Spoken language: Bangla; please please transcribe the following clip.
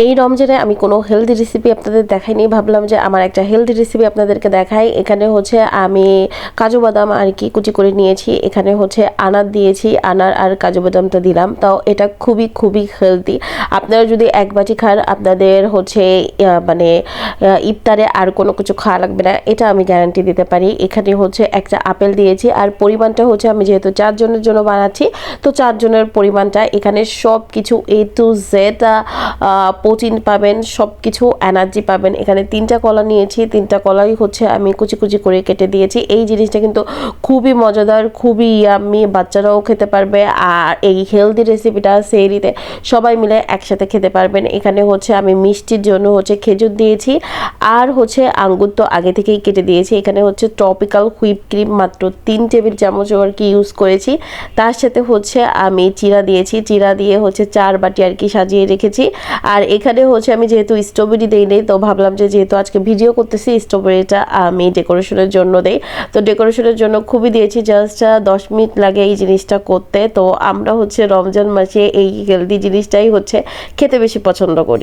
এই রমজানে আমি কোনো হেলদি রেসিপি আপনাদের দেখাইনি, ভাবলাম যে আমার একটা হেলদি রেসিপি আপনাদেরকে দেখাই। এখানে হচ্ছে আমি কাজু বাদাম আর কি কুচি করে নিয়েছি, এখানে হচ্ছে আনার দিয়েছি, আনার আর কাজু বাদামটা দিলাম। তাও এটা খুবই খুবই হেলদি। আপনারা যদি এক বাটি খান আপনাদের হচ্ছে মানে ইফতারে আর কোনো কিছু খাওয়া লাগবে না, এটা আমি গ্যারান্টি দিতে পারি। এখানে হচ্ছে একটা আপেল দিয়েছি, আর পরিমাণটা হচ্ছে আমি যেহেতু 4 জনের জন্য বানাচ্ছি তো 4 জনের পরিমাণটা এখানে সব কিছু A to Z প্রোটিন পাবেন, সব কিছু এনার্জি পাবেন। এখানে 3টা কলা নিয়েছি, 3টা কলাই হচ্ছে আমি কুচি কুচি করে কেটে দিয়েছি। এই জিনিসটা কিন্তু খুবই মজাদার, খুবই ইয়াম্মি, বাচ্চারাও খেতে পারবে। আর এই হেলদি রেসিপিটা সেহরিতে সবাই মিলে একসাথে খেতে পারবেন। এখানে হচ্ছে আমি মিষ্টির জন্য হচ্ছে খেজুর দিয়েছি, আর হচ্ছে আঙ্গুর তো আগে থেকেই কেটে দিয়েছি। এখানে হচ্ছে ট্রপিক্যাল হুইপ ক্রিম মাত্র 3 টেবিল চামচ আর কি ইউজ করেছি। তার সাথে হচ্ছে আমি চিরা দিয়েছি, চিরা দিয়ে হচ্ছে 4 বাটি আর কি সাজিয়ে রেখেছি। আর এখানে হচ্ছে আমি যেহেতু স্ট্রবেরি দেই নেই, তো ভাবলাম যে যেহেতু আজকে ভিডিও করতেছি স্ট্রবেরিটা আমি ডেকোরেশনের জন্য দেই। তো ডেকোরেশনের জন্য খুবই দিয়েছি, জাস্ট 10 মিনিট লাগে এই জিনিসটা করতে। তো আমরা হচ্ছে রমজান মাসে এই হেলদি জিনিসটাই হচ্ছে খেতে বেশি পছন্দ করি।